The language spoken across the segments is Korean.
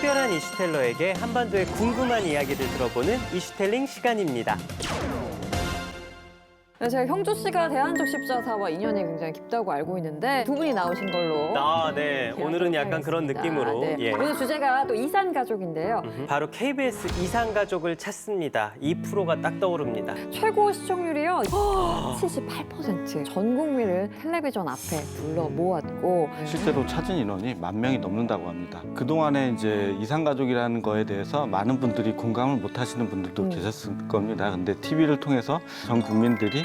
특별한 이슈텔러에게 한반도의 궁금한 이야기를 들어보는 이슈텔링 시간입니다. 네, 제가 형주 씨가 대한족 십자사와 인연이 굉장히 깊다고 알고 있는데 두 분이 나오신 걸로. 네. 오늘은 약간 그런 느낌으로. 네. 예. 오늘 주제가 또 이산 가족인데요. 바로 KBS 이산가족을 찾습니다. 2%가 딱 떠오릅니다. 최고 시청률이요. 78%. 전 국민을 텔레비전 앞에 불러 모았고. 실제로 찾은 인원이 10,000명이 넘는다고 합니다. 그동안에 이제 이산가족이라는 거에 대해서 많은 분들이 공감을 못 하시는 분들도 계셨을 겁니다. 근데 TV를 통해서 전 국민들이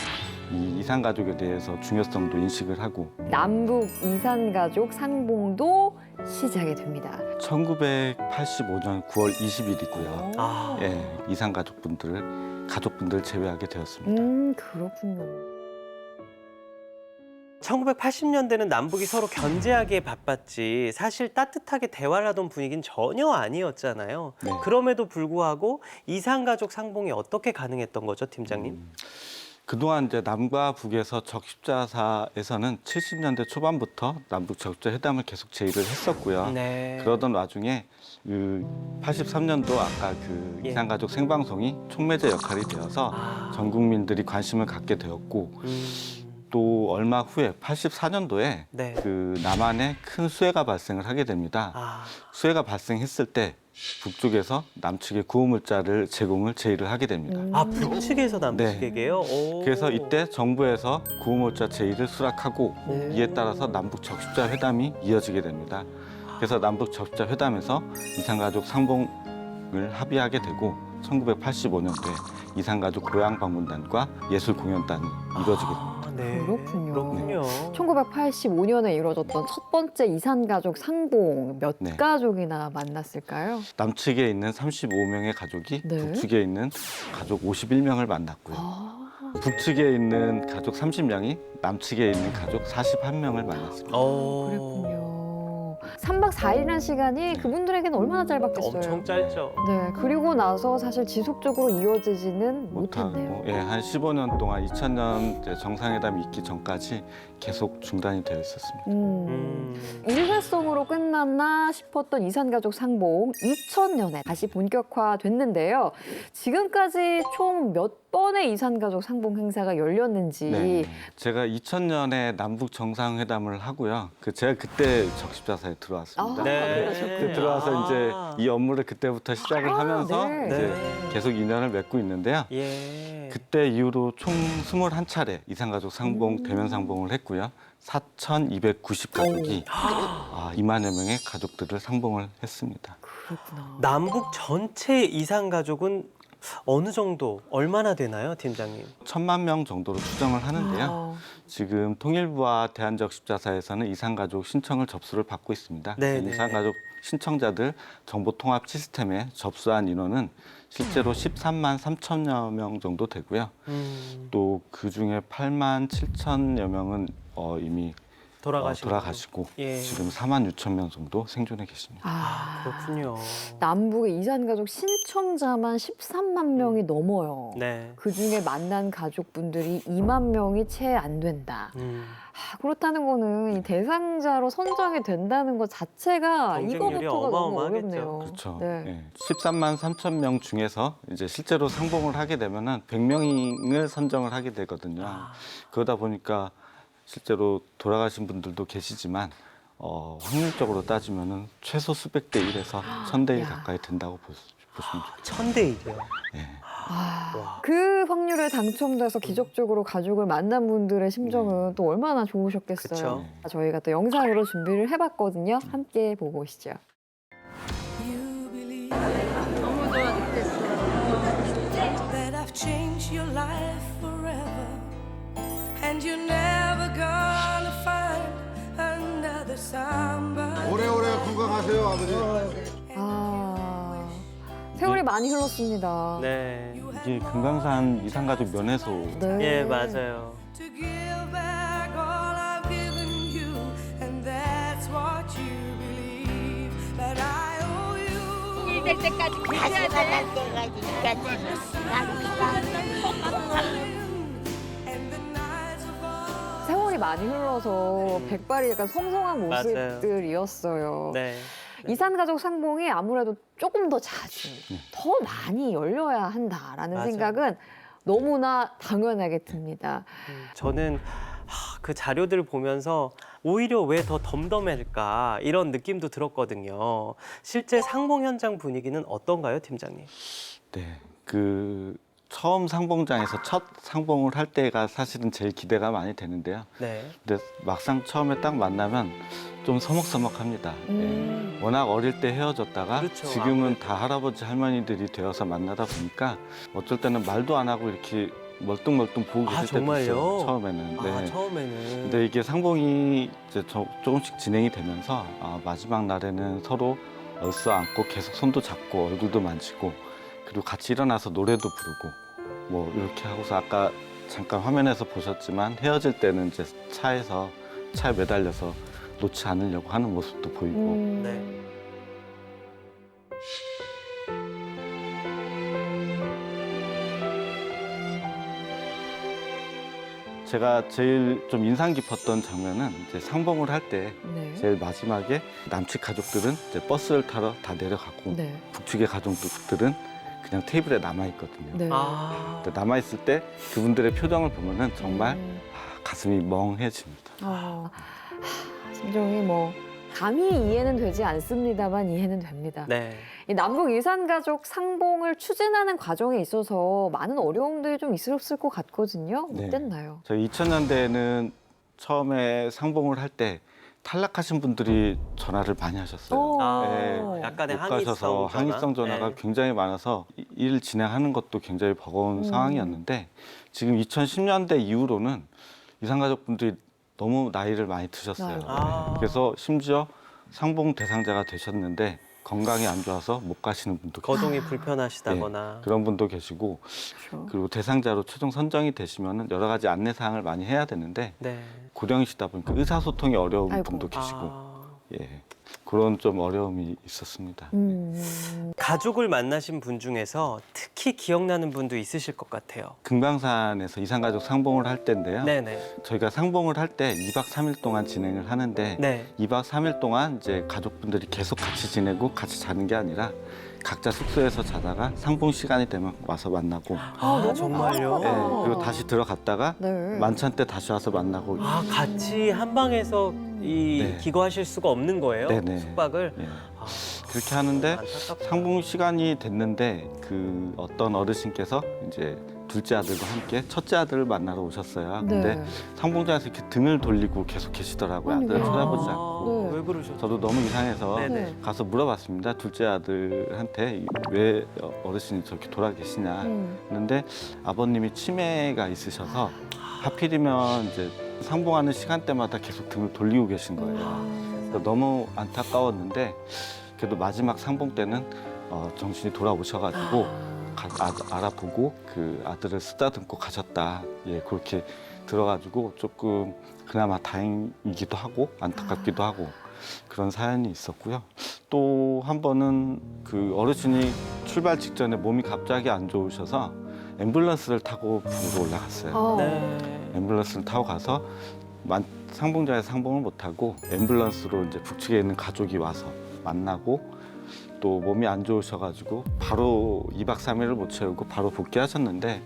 이 이산가족에 대해서 중요성도 인식을 하고 남북 이산가족 상봉도 시작이 됩니다. 1985년 9월 20일이고요. 아, 예, 가족분들 제외하게 되었습니다. 그렇군요. 1980년대는 남북이 서로 견제하기에 바빴지 사실 따뜻하게 대화를 하던 분위기는 전혀 아니었잖아요. 네. 그럼에도 불구하고 이산가족 상봉이 어떻게 가능했던 거죠, 팀장님? 그동안 이제 남과 북에서 적십자사에서는 70년대 초반부터 남북 적십자 회담을 계속 제의를 했었고요. 네. 그러던 와중에 그 83년도 아까 그 예. 이산가족 생방송이 촉매제 역할이 되어서 전 국민들이 관심을 갖게 되었고 또 얼마 후에 84년도에 네. 그 남한에 큰 수해가 발생을 하게 됩니다. 수해가 발생했을 때 북쪽에서 남측에 구호물자를 제공을 제의를 하게 됩니다. 북측에서 남측에게요? 오. 그래서 이때 정부에서 구호물자 제의를 수락하고 네. 이에 따라서 남북 적십자 회담이 이어지게 됩니다. 그래서 남북 적십자 회담에서 이산가족 상봉을 합의하게 되고 1985년도에 이산가족 고향 방문단과 예술 공연단이 이루어지게 됩니다. 네. 그렇군요. 1985년에 이루어졌던 첫 번째 이산가족 상봉 몇 네. 가족이나 만났을까요? 남측에 있는 35명의 가족이 네. 북측에 있는 가족 51명을 만났고요. 북측에 있는 가족 30명이 남측에 있는 가족 41명을 만났습니다. 그랬군요. 3박 4일이라는 시간이 그분들에게는 얼마나 짧았겠어요. 엄청 짧죠. 네, 그리고 나서 사실 지속적으로 이어지지는 못했네요. 못하고, 한 15년 동안 2000년 이제 정상회담이 있기 전까지 계속 중단이 되어 있었습니다. 일회성으로 끝났나 싶었던 이산가족 상봉 2000년에 다시 본격화됐는데요. 지금까지 총 몇 번의 이산가족 상봉 행사가 열렸는지. 네, 제가 2000년에 남북 정상회담을 하고요. 제가 그때 적십자사에 들어왔습니다. 그때 들어와서 이제 이 업무를 그때부터 시작을 하면서 네. 이제 계속 인연을 맺고 있는데요. 예. 그때 이후로 총 21차례 이산가족 상봉, 대면 상봉을 했고요. 4,290가족이 2만여 명의 가족들을 상봉을 했습니다. 그렇구나. 남북 전체 이산가족은 어느 정도, 얼마나 되나요, 팀장님? 1,000만 명 정도로 추정을 하는데요. 지금 통일부와 대한적십자사에서는 이산가족 신청을 접수를 받고 있습니다. 네네. 이산가족 신청자들 정보통합 시스템에 접수한 인원은 실제로 13만 3천여 명 정도 되고요. 또 그중에 8만 7천여 명은 이미 돌아가시고 예. 지금 4만 6천 명 정도 생존해 계십니다. 그렇군요. 남북의 이산가족 신청자만 13만 명이 넘어요. 네. 그중에 만난 가족분들이 2만 명이 채 안 된다. 그렇다는 거는 이 대상자로 선정이 된다는 것 자체가 경쟁률이 이거부터가 너무 어마어마하겠죠. 어렵네요. 그렇죠. 네. 13만 3천 명 중에서 이제 실제로 상봉을 하게 되면은 100명을 선정을 하게 되거든요. 그러다 보니까 실제로 돌아가신 분들도 계시지만 확률적으로 따지면은 최소 수백 대 1에서 1000대 1 가까이 된다고 보시면 좋겠습니다. 1000대 1이요. 예. 그 확률에 당첨돼서 기적적으로 가족을 만난 분들의 심정은 또 얼마나 좋으셨겠어요. 그쵸. 저희가 또 영상으로 준비를 해봤거든요. 함께 보고 오시죠. that I've changed your life forever, and you're never gonna find another somebody. 오래오래 건강하세요, 아버지. 세월이 많이 흘렀습니다. 네. 이게 금강산 이산가족 면회소 네. 예, 맞아요. To give back all I've given you, and that's what you believe. But I owe you. 될 때까지 다시 만날 때까지 And the nights of all 세월이 많이 흘러서 백발이 약간 성성한 맞아요. 모습들이었어요. 네. 이산가족 상봉이 아무래도 조금 더 자주, 더 많이 열려야 한다라는 맞아요. 생각은 너무나 당연하게 듭니다. 저는 그 자료들을 보면서 오히려 왜 더 덤덤할까 이런 느낌도 들었거든요. 실제 상봉 현장 분위기는 어떤가요, 팀장님? 네, 그 처음 상봉장에서 첫 상봉을 할 때가 사실은 제일 기대가 많이 되는데요. 네. 근데 막상 처음에 딱 만나면 좀 서먹서먹합니다. 예. 워낙 어릴 때 헤어졌다가 그렇죠, 지금은 아무래도. 다 할아버지 할머니들이 되어서 만나다 보니까 어쩔 때는 말도 안 하고 이렇게 멀뚱멀뚱 보고 계실 때도 정말요? 있어요. 처음에는. 네. 처음에는. 근데 이게 상봉이 이제 조금씩 진행이 되면서 마지막 날에는 서로 얼싸 안고 계속 손도 잡고 얼굴도 만지고 그리고 같이 일어나서 노래도 부르고 뭐 이렇게 하고서 아까 잠깐 화면에서 보셨지만 헤어질 때는 이제 차에 매달려서 놓지 않으려고 하는 모습도 보이고 네. 제가 제일 좀 인상 깊었던 장면은 이제 상봉을 할 때 네. 제일 마지막에 남측 가족들은 이제 버스를 타러 다 내려가고 네. 북측의 가족들은 그냥 테이블에 남아 있거든요. 네. 남아 있을 때 그분들의 표정을 보면은 정말 음. 가슴이 멍해집니다. 심정이 뭐 감히 이해는 되지 않습니다만 이해는 됩니다. 네. 이 남북 이산가족 상봉을 추진하는 과정에 있어서 많은 어려움들이 좀 있었을 것 같거든요. 네. 어땠나요? 저희 2000년대에는 처음에 상봉을 할 때 탈락하신 분들이 전화를 많이 하셨어요. 네. 약간의 못 가셔서 항의성 전화가 네. 굉장히 많아서 일 진행하는 것도 굉장히 버거운 상황이었는데 지금 2010년대 이후로는 이산가족분들이 너무 나이를 많이 드셨어요. 아. 그래서 심지어 상봉 대상자가 되셨는데 건강이 안 좋아서 못 가시는 분도 계시고 거동이 불편하시다거나. 그런 분도 계시고 그렇죠. 그리고 대상자로 최종 선정이 되시면은 여러 가지 안내 사항을 많이 해야 되는데 네. 고령이시다 보니까 의사소통이 어려운 아이고. 분도 계시고 아. 예 그런 좀 어려움이 있었습니다. 가족을 만나신 분 중에서 특히 기억나는 분도 있으실 것 같아요. 금강산에서 이산가족 상봉을 할 때인데요. 네네. 저희가 상봉을 할 때 2박 3일 동안 진행을 하는데 네. 2박 3일 동안 이제 가족분들이 계속 같이 지내고 같이 자는 게 아니라 각자 숙소에서 자다가 상봉 시간이 되면 와서 만나고 아, 정말요? 예, 그리고 다시 들어갔다가 네. 만찬 때 다시 와서 만나고 아, 같이 한 방에서 네. 기거하실 수가 없는 거예요? 네네. 숙박을? 예, 아, 그렇게 하는데 안타깝다. 상봉 시간이 됐는데 그 어떤 어르신께서 이제 둘째 아들과 함께 첫째 아들을 만나러 오셨어요. 근데 네. 상봉장에서 이렇게 등을 돌리고 계속 계시더라고요. 아들을 그러니까요. 쳐다보지 않고. 네. 왜 그러셨죠? 저도 너무 이상해서 네네. 가서 물어봤습니다. 둘째 아들한테 왜 어르신이 저렇게 돌아 계시냐 했는데 아버님이 치매가 있으셔서 하필이면 이제 상봉하는 시간대마다 계속 등을 돌리고 계신 거예요. 그래서 너무 안타까웠는데 그래도 마지막 상봉 때는 정신이 돌아오셔가지고 알아보고 그 아들을 쓰다듬고 가셨다. 예, 그렇게 들어가지고 조금 그나마 다행이기도 하고 안타깝기도 하고 그런 사연이 있었고요. 또 한 번은 그 어르신이 출발 직전에 몸이 갑자기 안 좋으셔서 앰뷸런스를 타고 북으로 올라갔어요. 네. 앰뷸런스를 타고 가서 상봉장에서 상봉을 못 하고 앰뷸런스로 이제 북측에 있는 가족이 와서 만나고 또 몸이 안 좋으셔가지고 바로 2박 3일을 못 채우고 바로 복귀하셨는데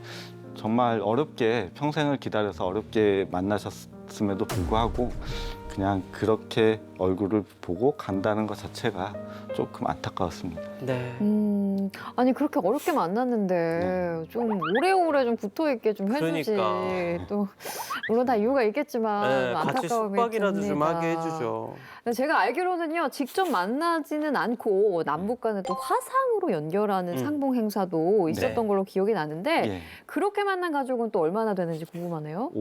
정말 어렵게 평생을 기다려서 어렵게 만나셨음에도 불구하고 그냥 그렇게 얼굴을 보고 간다는 것 자체가 조금 안타까웠습니다. 네. 아니 그렇게 어렵게 만났는데 좀 오래오래 좀 붙어있게 좀 해주지. 그러니까. 또 물론 다 이유가 있겠지만 네, 같이 안타까움이 숙박이라도 좀 듭니다. 하게 해주죠. 근데 제가 알기로는요 직접 만나지는 않고 남북 간에 또 화상으로 연결하는 상봉 행사도 있었던 네. 걸로 기억이 나는데 예. 그렇게 만난 가족은 또 얼마나 되는지 궁금하네요.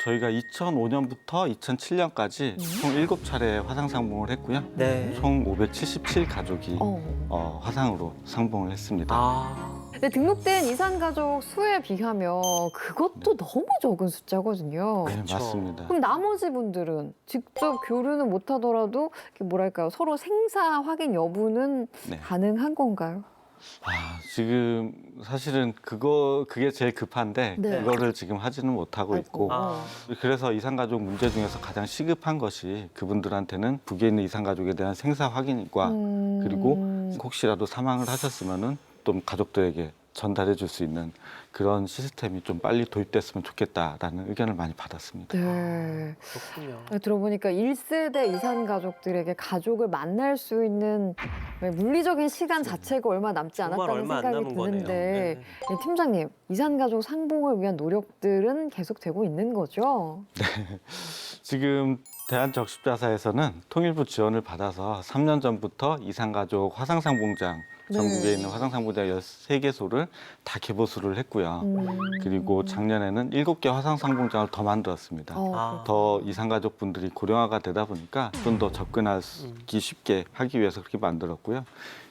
저희가 2005년부터 2007년까지 총 7차례 화상 상봉을 했고요. 네. 총 577 가족이 어. 화상으로 상봉을 했습니다. 아. 근데 등록된 이산 가족 수에 비하면 그것도 너무 적은 숫자거든요. 네, 그렇죠. 맞습니다. 그럼 나머지 분들은 직접 교류는 못하더라도 이렇게 뭐랄까요 서로 생사 확인 여부는 네. 가능한 건가요? 지금 사실은 그게 제일 급한데 네. 그거를 지금 하지는 못하고 있고 아. 그래서 이산가족 문제 중에서 가장 시급한 것이 그분들한테는 북에 있는 이산가족에 대한 생사 확인과 그리고 혹시라도 사망을 하셨으면은 또 가족들에게 전달해 줄 수 있는 그런 시스템이 좀 빨리 도입됐으면 좋겠다라는 의견을 많이 받았습니다. 네. 그렇군요. 들어보니까 1세대 이산 가족들에게 가족을 만날 수 있는 물리적인 시간 자체가 얼마 남지 정말 않았다는 얼마 안 생각이 남은 거네요. 드는데 네. 네, 팀장님, 이산 가족 상봉을 위한 노력들은 계속되고 있는 거죠? 지금 대한적십자사에서는 통일부 지원을 받아서 3년 전부터 이산가족 화상상봉장 네. 전국에 있는 화상상봉장 13개소를 다 개보수를 했고요. 그리고 작년에는 7개 화상상봉장을 더 만들었습니다. 아. 더 이산가족 분들이 고령화가 되다 보니까 좀 더 접근하기 쉽게 하기 위해서 그렇게 만들었고요.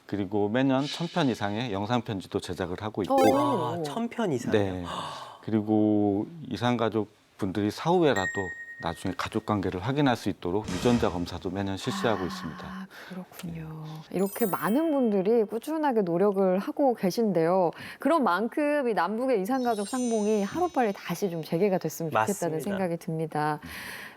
그리고 매년 1000편 이상의 영상 편지도 제작을 하고 있고, 오. 1000편 이상. 네. 그리고 이산가족 분들이 사후에라도 나중에 가족 관계를 확인할 수 있도록 유전자 검사도 매년 실시하고 있습니다. 아, 그렇군요. 이렇게 많은 분들이 꾸준하게 노력을 하고 계신데요. 그런 만큼 이 남북의 이산가족 상봉이 하루빨리 다시 좀 재개가 됐으면 좋겠다는 맞습니다. 생각이 듭니다.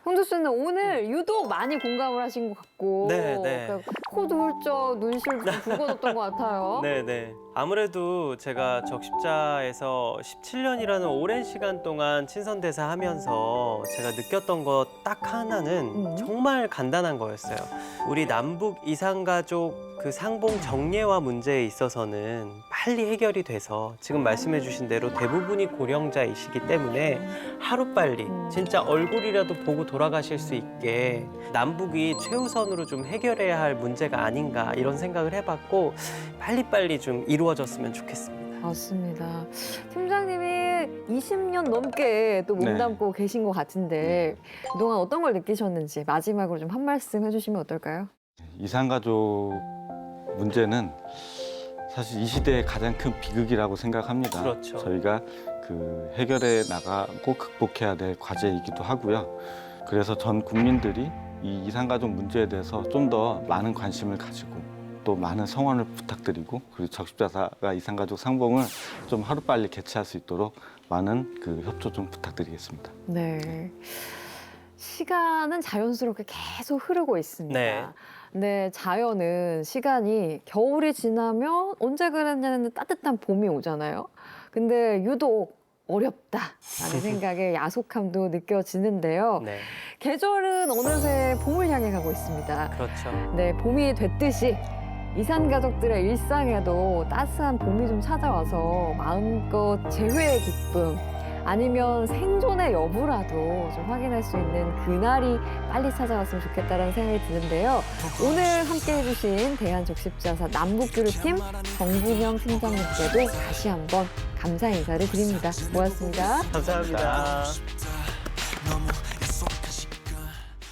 형주 씨는 오늘 유독 많이 공감을 하신 것 같고 네, 네. 그러니까 코도 훌쩍 눈시울도 좀 붉어졌던 것 같아요. 네네. 아무래도 제가 적십자에서 17년이라는 오랜 시간 동안 친선대사 하면서 제가 느꼈던 것 딱 하나는 정말 간단한 거였어요. 우리 남북 이산가족 그 상봉 정례화 문제에 있어서는 빨리 해결이 돼서 지금 말씀해 주신 대로 대부분이 고령자이시기 때문에 하루빨리 진짜 얼굴이라도 보고 돌아가실 수 있게 남북이 최우선으로 좀 해결해야 할 문제가 아닌가 이런 생각을 해봤고 빨리빨리 좀 이루어졌으면 좋겠습니다. 맞습니다. 팀장님이 20년 넘게 또 네. 몸담고 계신 것 같은데 그동안 어떤 걸 느끼셨는지 마지막으로 좀 한 말씀 해주시면 어떨까요? 이산가족 문제는 사실 이 시대의 가장 큰 비극이라고 생각합니다. 그렇죠. 저희가 그 해결해 나가고 극복해야 될 과제이기도 하고요. 그래서 전 국민들이 이 이산가족 문제에 대해서 좀 더 많은 관심을 가지고 또 많은 성원을 부탁드리고 그리고 적십자사가 이산가족 상봉을 좀 하루빨리 개최할 수 있도록 많은 그 협조 좀 부탁드리겠습니다. 네. 시간은 자연스럽게 계속 흐르고 있습니다. 네. 근데 자연은 시간이 겨울이 지나면 언제 그랬냐는 따뜻한 봄이 오잖아요. 근데 유독 어렵다라는 생각에 야속함도 느껴지는데요. 네, 계절은 어느새 봄을 향해 가고 있습니다. 그렇죠. 네, 봄이 됐듯이 이산 가족들의 일상에도 따스한 봄이 좀 찾아와서 마음껏 재회의 기쁨 아니면 생존의 여부라도 좀 확인할 수 있는 그날이 빨리 찾아왔으면 좋겠다는 생각이 드는데요. 오늘 함께 해주신 대한적십자사 남북교류팀 정진영 팀장님께도 다시 한번 감사 인사를 드립니다. 고맙습니다. 감사합니다.